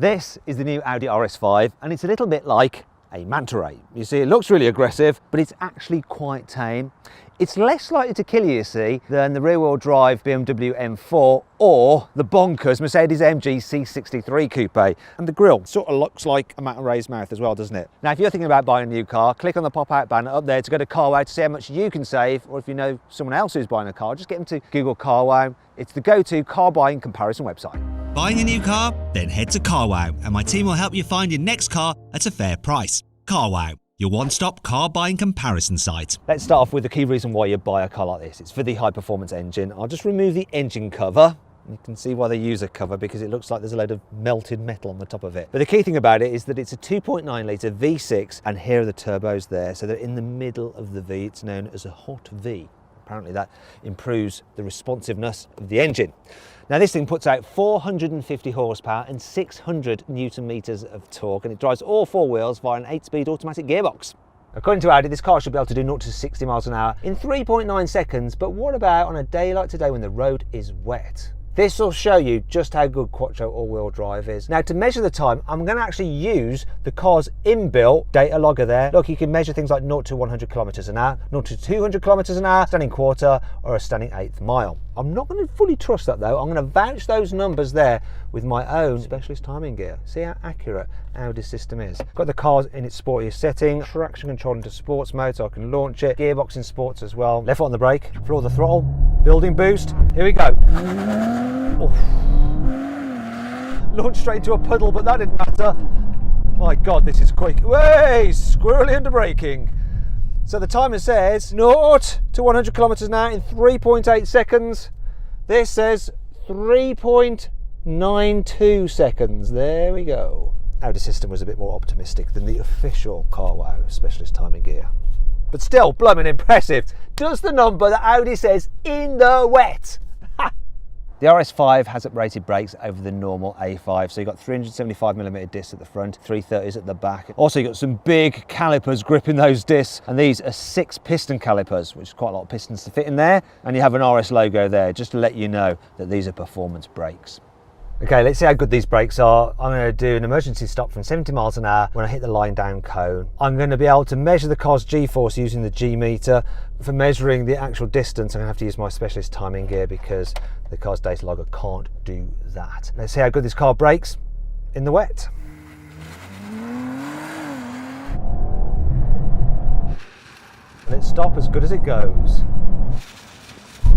This is the new Audi RS5 and it's a little bit like a manta ray. You see, it looks really aggressive, but it's actually quite tame. It's less likely to kill you see, than the rear-wheel drive BMW M4 or the bonkers Mercedes AMG C63 Coupe. And the grille sort of looks like a manta ray's mouth as well, doesn't it? Now, if you're thinking about buying a new car, click on the pop-out banner up there to go to CarWow to see how much you can save, or if you know someone else who's buying a car, just get them to Google CarWow. It's the go-to car buying comparison website. Buying a new car? Then head to CarWow and my team will help you find your next car at a fair price. CarWow, your one-stop car buying comparison site. Let's start off with the key reason why you buy a car like this. It's for the high-performance engine. I'll just remove the engine cover. You can see why they use a cover, because it looks like there's a load of melted metal on the top of it. But the key thing about it is that it's a 2.9 litre V6, and here are the turbos there. So they're in the middle of the V. It's known as a hot V. Apparently that improves the responsiveness of the engine. Now this thing puts out 450 horsepower and 600 newton meters of torque, and it drives all four wheels via an 8-speed automatic gearbox. According to Audi, this car should be able to do 0 to 60 miles an hour in 3.9 seconds, but what about on a day like today when the road is wet? This will show you just how good Quattro all-wheel drive is. Now, to measure the time, I'm going to actually use the car's inbuilt data logger there. Look, you can measure things like 0 to 100 kilometers an hour, 0 to 200 kilometers an hour, standing quarter, or a standing eighth mile. I'm not going to fully trust that though. I'm going to vouch those numbers there with my own specialist timing gear. See how accurate Audi's system is. Got the car in its sportiest setting, traction control into sports mode so I can launch it, gearbox in sports as well. Left foot on the brake, floor the throttle, building boost. Here we go. Oh. Launched straight into a puddle, but that didn't matter. My God, this is quick. Way, squirrely under braking. So the timer says 0 to 100 kilometers an hour in 3.8 seconds. This says 3.92 seconds. There we go. Audi system was a bit more optimistic than the official CarWow specialist timing gear. But still, blooming impressive. Does the number that Audi says in the wet. The RS5 has uprated brakes over the normal A5, so you've got 375mm discs at the front, 330s at the back. Also, you've got some big calipers gripping those discs, and these are 6 piston calipers, which is quite a lot of pistons to fit in there, and you have an RS logo there, just to let you know that these are performance brakes. Okay, let's see how good these brakes are. I'm going to do an emergency stop from 70 miles an hour when I hit the line down cone. I'm going to be able to measure the car's G-force using the G-meter. For measuring the actual distance, I'm going to have to use my specialist timing gear because the car's data logger can't do that. Let's see how good this car brakes in the wet. Let's stop as good as it goes.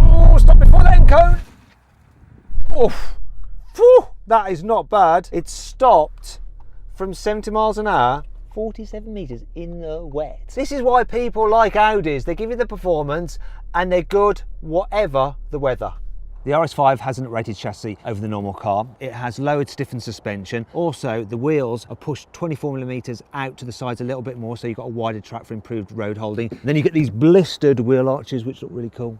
Oh, stop before the end cone. Oof. Whew, that is not bad. It stopped from 70 miles an hour, 47 meters in the wet. This is why people like Audis. They give you the performance and they're good whatever the weather. The RS5 has an uprated chassis over the normal car. It has lowered stiffened suspension. Also, the wheels are pushed 24mm out to the sides a little bit more, so you've got a wider track for improved road holding. And then you get these blistered wheel arches, which look really cool.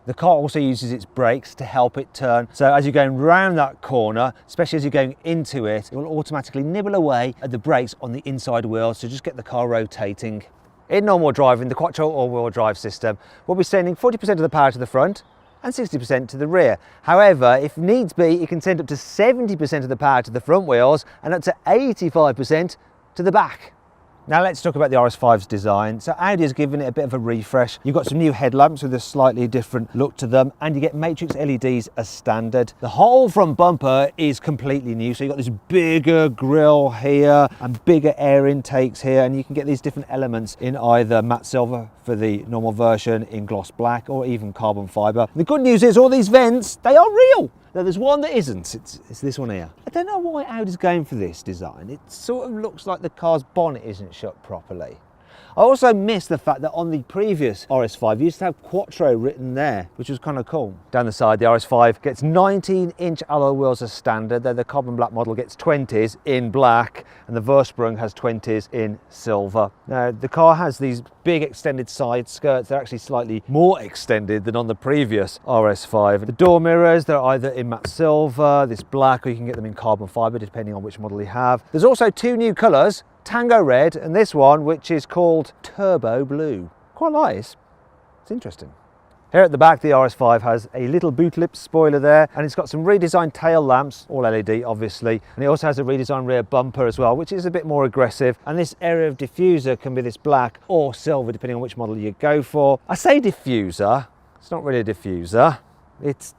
The car also uses its brakes to help it turn. So as you're going round that corner, especially as you're going into it, it will automatically nibble away at the brakes on the inside wheels to just get the car rotating. In normal driving, the Quattro all-wheel drive system will be sending 40% of the power to the front and 60% to the rear. However, if needs be, it can send up to 70% of the power to the front wheels and up to 85% to the back. Now let's talk about the RS5's design. So Audi has given it a bit of a refresh. You've got some new headlamps with a slightly different look to them, and you get matrix LEDs as standard. The whole front bumper is completely new. So you've got this bigger grille here and bigger air intakes here, and you can get these different elements in either matte silver for the normal version, in gloss black, or even carbon fiber. The good news is all these vents, they are real. Now there's one that isn't, it's this one here. I don't know why Audi's going for this design. It sort of looks like the car's bonnet isn't shut properly. I also miss the fact that on the previous RS5 you used to have Quattro written there, which was kind of cool. Down the side, the RS5 gets 19-inch alloy wheels as standard, though the carbon black model gets 20s in black, and the Vorsprung has 20s in silver. Now, the car has these big extended side skirts. They're actually slightly more extended than on the previous RS5. The door mirrors, they're either in matte silver, this black, or you can get them in carbon fiber, depending on which model you have. There's also 2 new colours, Tango Red and this one, which is called Turbo Blue. Quite nice. It's interesting. Here at the back, the RS5 has a little boot lip spoiler there, and it's got some redesigned tail lamps, all LED obviously, and it also has a redesigned rear bumper as well, which is a bit more aggressive, and this area of diffuser can be this black or silver depending on which model you go for. I say diffuser, it's not really a diffuser, it's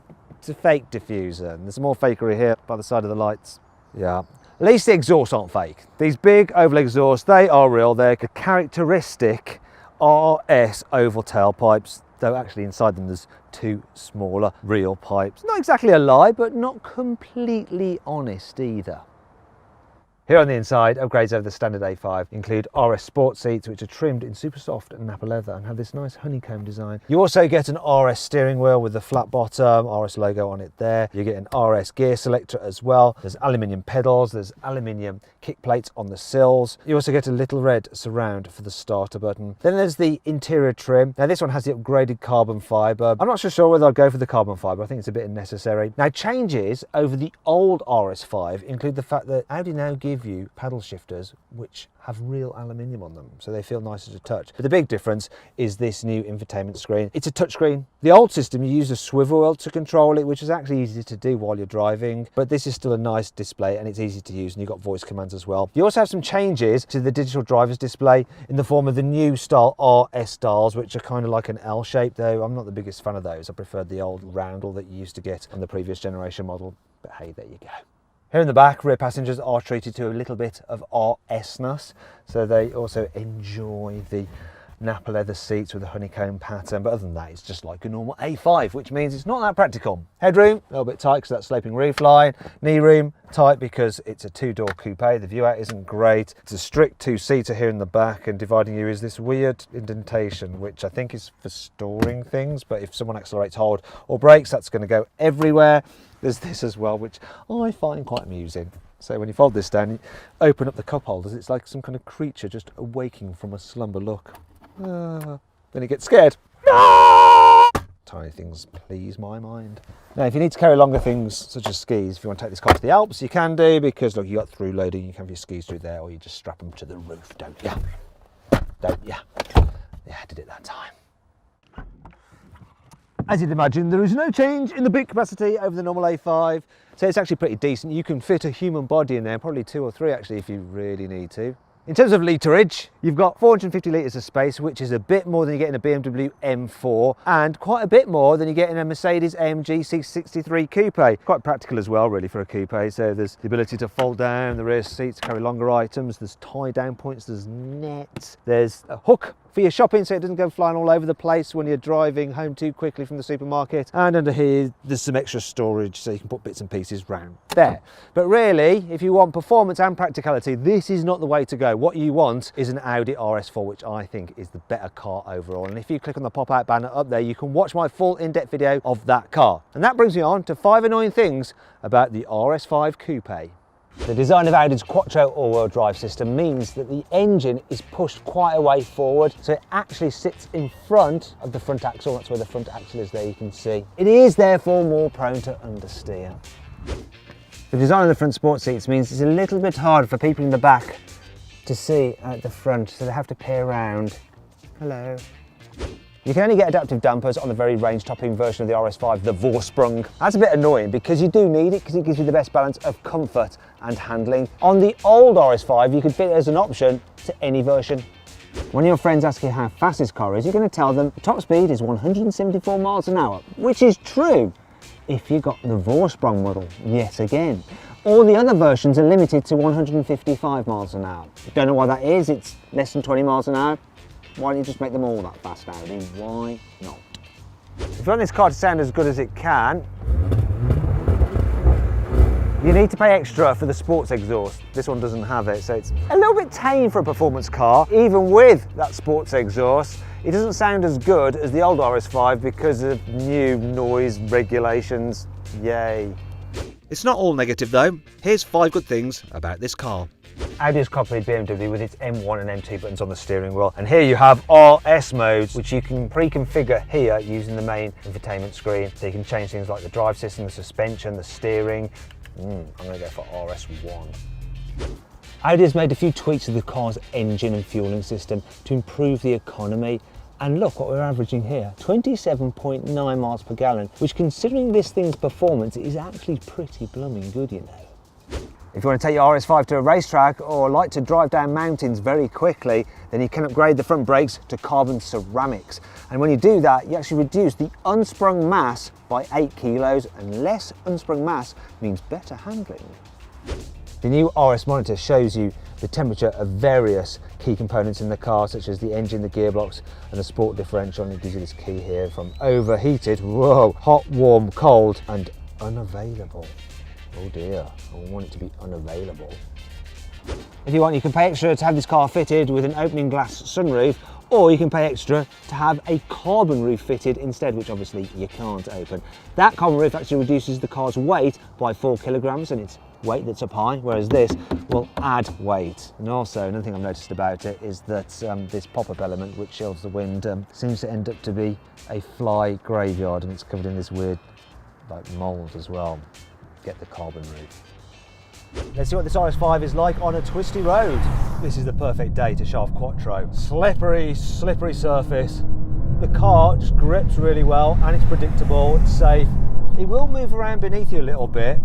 a fake diffuser, and there's more fakery here by the side of the lights. Yeah. At least the exhausts aren't fake. These big oval exhausts, they are real. They're the characteristic RS oval tailpipes, though actually inside them there's two smaller real pipes. Not exactly a lie, but not completely honest either. Here on the inside, upgrades over the standard A5 include RS sport seats, which are trimmed in super soft Napa leather and have this nice honeycomb design. You also get an RS steering wheel with the flat bottom, RS logo on it there. You get an RS gear selector as well. There's aluminium pedals, there's aluminium kick plates on the sills. You also get a little red surround for the starter button. Then there's the interior trim. Now this one has the upgraded carbon fibre. I'm not so sure whether I'll go for the carbon fibre. I think it's a bit unnecessary. Now changes over the old RS5 include the fact that Audi now give you paddle shifters which have real aluminium on them, so they feel nicer to touch. But the big difference is this new infotainment screen. It's a touchscreen. The old system, you use a swivel wheel to control it, which is actually easy to do while you're driving, but this is still a nice display and it's easy to use, and you've got voice commands as well. You also have some changes to the digital driver's display in the form of the new style RS dials, which are kind of like an L shape, though I'm not the biggest fan of those. I preferred the old roundel that you used to get on the previous generation model, but hey, there you go. Here in the back, rear passengers are treated to a little bit of RS-ness, so they also enjoy the Napa leather seats with a honeycomb pattern, but other than that, it's just like a normal A5, which means it's not that practical. Headroom, a little bit tight because that sloping roofline. Knee room, tight because it's a two-door coupe. The view out isn't great. It's a strict two-seater here in the back, and dividing you is this weird indentation, which I think is for storing things, but if someone accelerates hard or brakes, that's going to go everywhere. There's this as well, which I find quite amusing. So when you fold this down, you open up the cup holders, it's like some kind of creature just awaking from a slumber. Look. Then it gets scared. Tiny things please my mind. Now, if you need to carry longer things, such as skis, if you want to take this car to the Alps, you can do, because look, you got through loading, you can have your skis through there, or you just strap them to the roof, don't you? Don't you? Yeah, I did it that time. As you'd imagine, there is no change in the boot capacity over the normal A5, so it's actually pretty decent. You can fit a human body in there, probably 2 or 3 actually if you really need to. In terms of litrage, you've got 450 litres of space, which is a bit more than you get in a BMW M4 and quite a bit more than you get in a Mercedes AMG C63 Coupe. Quite practical as well, really, for a coupe. So there's the ability to fold down the rear seats, carry longer items, there's tie down points, there's nets, there's a hook for your shopping so it doesn't go flying all over the place when you're driving home too quickly from the supermarket. And under here, there's some extra storage so you can put bits and pieces round there. But really, if you want performance and practicality, this is not the way to go. What you want is an Audi RS4, which I think is the better car overall. And if you click on the pop-out banner up there, you can watch my full in-depth video of that car. And that brings me on to 5 annoying things about the RS5 Coupe. The design of Audi's Quattro all-wheel drive system means that the engine is pushed quite a way forward, so it actually sits in front of the front axle. That's where the front axle is there, you can see. It is therefore more prone to understeer. The design of the front sport seats means it's a little bit hard for people in the back to see at the front, so they have to peer around. Hello. You can only get adaptive dampers on the very range-topping version of the RS5, the Vorsprung. That's a bit annoying because you do need it, because it gives you the best balance of comfort and handling. On the old RS5, you could fit it as an option to any version. When your friends ask you how fast this car is, you're going to tell them the top speed is 174 miles an hour, which is true if you got the Vorsprung model, yet again. All the other versions are limited to 155 miles an hour. Don't know why that is, it's less than 20 miles an hour. Why don't you just make them all that fast, Audi? Why not? If you want this car to sound as good as it can, you need to pay extra for the sports exhaust. This one doesn't have it, so it's a little bit tame for a performance car. Even with that sports exhaust, it doesn't sound as good as the old RS5 because of new noise regulations. Yay. It's not all negative though. Here's 5 good things about this car. Audi has copied BMW with its M1 and M2 buttons on the steering wheel, and here you have RS modes, which you can pre-configure here using the main infotainment screen. So you can change things like the drive system, the suspension, the steering. I'm going to go for RS1. Audi has made a few tweaks to the car's engine and fueling system to improve the economy And look what we're averaging here, 27.9 miles per gallon, which considering this thing's performance is actually pretty blooming good, you know. If you want to take your RS5 to a racetrack or like to drive down mountains very quickly, then you can upgrade the front brakes to carbon ceramics. And when you do that, you actually reduce the unsprung mass by 8 kilos, and less unsprung mass means better handling. The new RS monitor shows you the temperature of various key components in the car, such as the engine, the gearbox and the sport differential, and it gives you this key here from overheated, whoa, hot, warm, cold and unavailable. Oh dear, I want it to be unavailable. If you want, you can pay extra to have this car fitted with an opening glass sunroof, or you can pay extra to have a carbon roof fitted instead, which obviously you can't open. That carbon roof actually reduces the car's weight by 4 kilograms, and it's weight that's up high, whereas this will add weight. And also, another thing I've noticed about it is that this pop-up element, which shields the wind, seems to end up to be a fly graveyard, and it's covered in this weird like mould as well. Get the carbon roof. Let's see what this RS5 is like on a twisty road. This is the perfect day to shove Quattro. Slippery surface. The car just grips really well and it's predictable, it's safe. It will move around beneath you a little bit,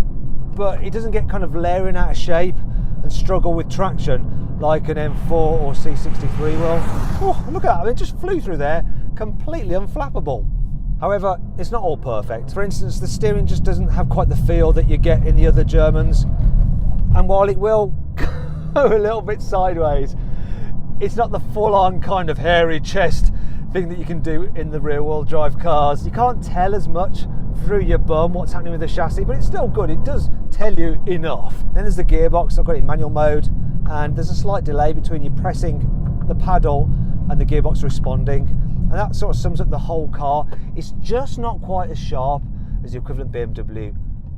but it doesn't get kind of layering out of shape and struggle with traction like an M4 or C63 will. Oh, look at that, I mean, it just flew through there, completely unflappable. However, it's not all perfect. For instance, the steering just doesn't have quite the feel that you get in the other Germans. And while it will go a little bit sideways, it's not the full-on kind of hairy chest thing that you can do in the rear-wheel drive cars. You can't tell as much through your bum what's happening with the chassis, but it's still good. It does tell you enough. Then there's the gearbox. I've got it in manual mode, and there's a slight delay between you pressing the paddle and the gearbox responding, and that sort of sums up the whole car. It's just not quite as sharp as the equivalent BMW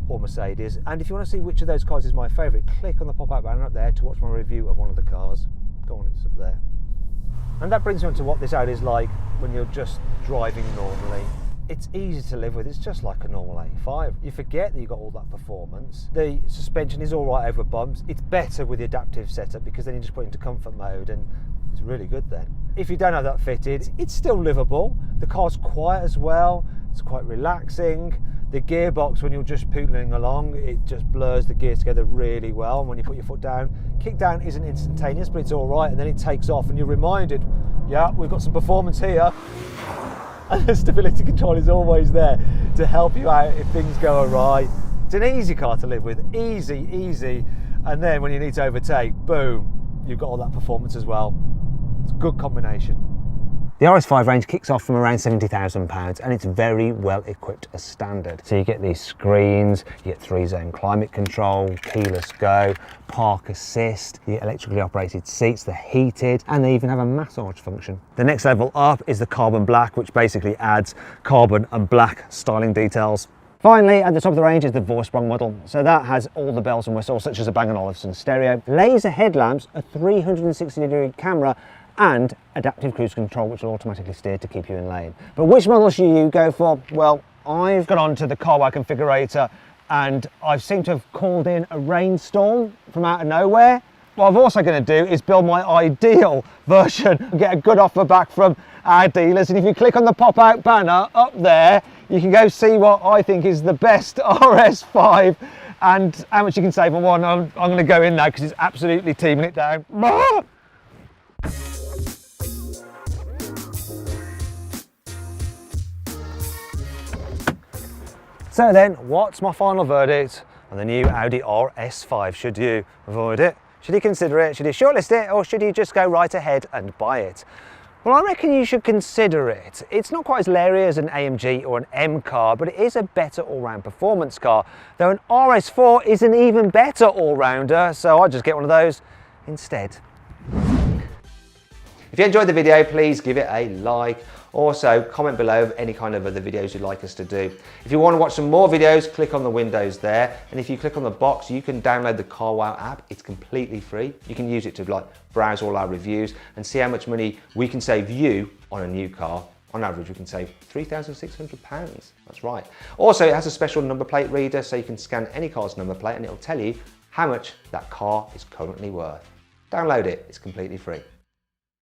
or Mercedes. And if you want to see which of those cars is my favourite, click on the pop-out banner up there to watch my review of one of the cars. Go on, it's up there. And that brings me on to what this Audi is like when you're just driving normally. It's easy to live with, it's just like a normal 85. You forget that you've got all that performance. The suspension is all right over bumps. It's better with the adaptive setup because then you just put it into comfort mode and it's really good then. If you don't have that fitted, it's still livable. The car's quiet as well, it's quite relaxing. The gearbox, when you're just pootling along, it just blurs the gears together really well. And when you put your foot down, kick down isn't instantaneous, but it's all right. And then it takes off and you're reminded, yeah, we've got some performance here. And the stability control is always there to help you out if things go awry. It's an easy car to live with, easy. And then when you need to overtake, boom, you've got all that performance as well. It's a good combination. The RS5 range kicks off from around £70,000 and it's very well equipped as standard. So you get these screens, you get 3-zone climate control, keyless go, park assist, you get electrically operated seats, they're heated, and they even have a massage function. The next level up is the carbon black, which basically adds carbon and black styling details. Finally, at the top of the range is the four-sprung model. So that has all the bells and whistles, such as a Bang & Olufsen stereo, laser headlamps, a 360-degree camera, and adaptive cruise control, which will automatically steer to keep you in lane. But which model should you go for? Well, I've got onto the CarWow configurator and I've seemed to have called in a rainstorm from out of nowhere. What I'm also going to do is build my ideal version and get a good offer back from our dealers. And if you click on the pop-out banner up there, you can go see what I think is the best RS5 and how much you can save on one. I'm going to go in now because it's absolutely teaming it down. So then, what's my final verdict on the new Audi RS5? Should you avoid it? Should you consider it? Should you shortlist it? Or should you just go right ahead and buy it? Well, I reckon you should consider it. It's not quite as leery as an AMG or an M car, but it is a better all-round performance car. Though an RS4 is an even better all-rounder, so I'll just get one of those instead. If you enjoyed the video, please give it a like. Also, comment below any kind of other videos you'd like us to do. If you want to watch some more videos, click on the windows there. And if you click on the box, you can download the CarWow app. It's completely free. You can use it to browse all our reviews and see how much money we can save you on a new car. On average, we can save £3,600. That's right. Also, it has a special number plate reader, so you can scan any car's number plate and it'll tell you how much that car is currently worth. Download it, it's completely free.